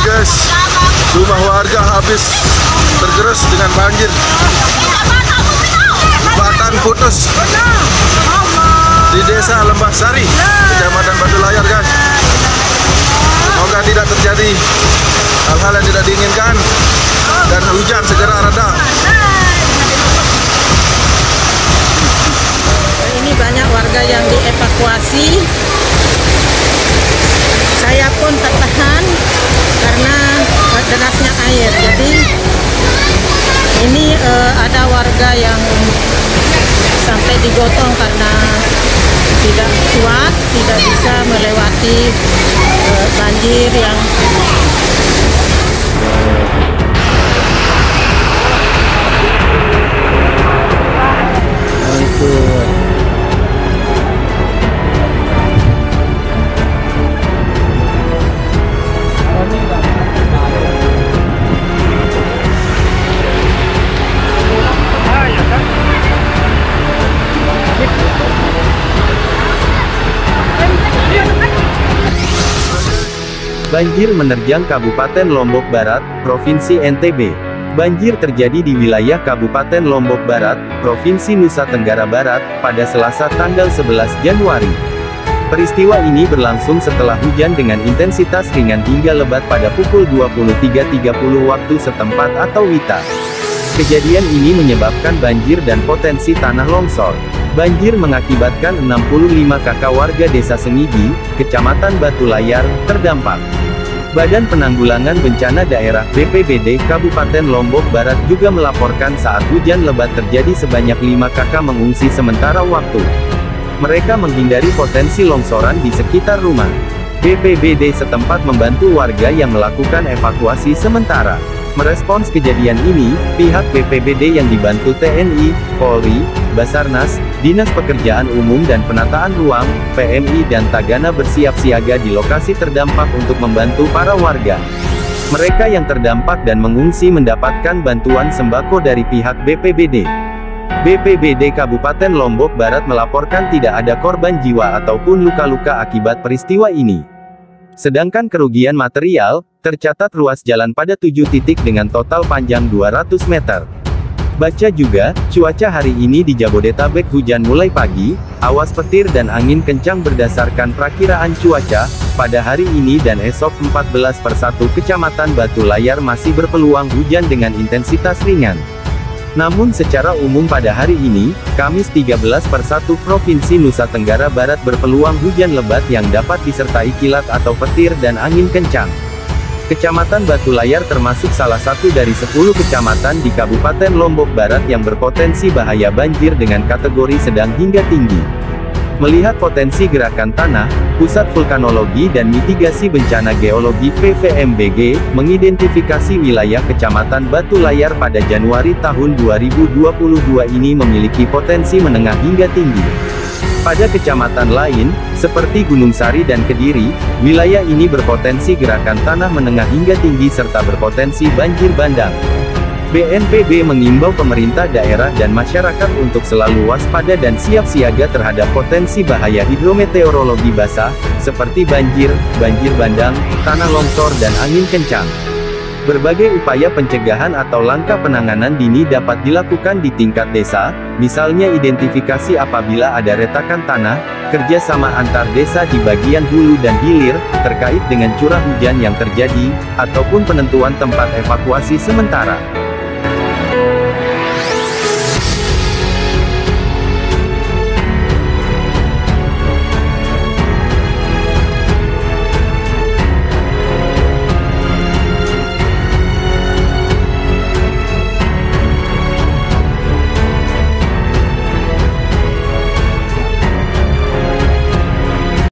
guys, rumah warga habis tergerus dengan banjir. Jembatan putus di desa Lembah Sari, Kecamatan Batu Layar guys. Semoga tidak terjadi hal-hal yang tidak diinginkan dan hujan segera reda. Ini banyak warga yang dievakuasi. Saya pun tertahan karena derasnya air. Jadi ini ada warga yang sampai digotong karena tidak kuat, tidak bisa melewati banjir yang Banjir menerjang Kabupaten Lombok Barat, Provinsi NTB. Banjir terjadi di wilayah Kabupaten Lombok Barat, Provinsi Nusa Tenggara Barat, pada Selasa tanggal 11 Januari. Peristiwa ini berlangsung setelah hujan dengan intensitas ringan hingga lebat pada pukul 23.30 waktu setempat atau WITA. Kejadian ini menyebabkan banjir dan potensi tanah longsor. Banjir mengakibatkan 65 kakak warga Desa Sengigi, Kecamatan Batu Layar, terdampak. Badan Penanggulangan Bencana Daerah BPBD Kabupaten Lombok Barat juga melaporkan saat hujan lebat terjadi sebanyak 5 kakak mengungsi sementara waktu. Mereka menghindari potensi longsoran di sekitar rumah. BPBD setempat membantu warga yang melakukan evakuasi sementara. Merespons kejadian ini, pihak BPBD yang dibantu TNI, Polri, Basarnas, Dinas Pekerjaan Umum dan Penataan Ruang, PMI dan Tagana bersiap siaga di lokasi terdampak untuk membantu para warga. Mereka yang terdampak dan mengungsi mendapatkan bantuan sembako dari pihak BPBD. BPBD Kabupaten Lombok Barat melaporkan tidak ada korban jiwa ataupun luka-luka akibat peristiwa ini. Sedangkan kerugian material, tercatat ruas jalan pada 7 titik dengan total panjang 200 meter. Baca juga, cuaca hari ini di Jabodetabek hujan mulai pagi, awas petir dan angin kencang berdasarkan prakiraan cuaca, pada hari ini dan esok 14/1 Kecamatan Batu Layar masih berpeluang hujan dengan intensitas ringan. Namun secara umum pada hari ini, Kamis 13/1 Provinsi Nusa Tenggara Barat berpeluang hujan lebat yang dapat disertai kilat atau petir dan angin kencang. Kecamatan Batu Layar termasuk salah satu dari 10 kecamatan di Kabupaten Lombok Barat yang berpotensi bahaya banjir dengan kategori sedang hingga tinggi. Melihat potensi gerakan tanah, Pusat Vulkanologi dan Mitigasi Bencana Geologi PVMBG, mengidentifikasi wilayah Kecamatan Batu Layar pada Januari tahun 2022 ini memiliki potensi menengah hingga tinggi. Pada kecamatan lain, seperti Gunung Sari dan Kediri, wilayah ini berpotensi gerakan tanah menengah hingga tinggi serta berpotensi banjir bandang. BNPB mengimbau pemerintah daerah dan masyarakat untuk selalu waspada dan siap siaga terhadap potensi bahaya hidrometeorologi basah, seperti banjir, banjir bandang, tanah longsor dan angin kencang. Berbagai upaya pencegahan atau langkah penanganan dini dapat dilakukan di tingkat desa, misalnya identifikasi apabila ada retakan tanah, kerjasama antar desa di bagian hulu dan hilir, terkait dengan curah hujan yang terjadi, ataupun penentuan tempat evakuasi sementara.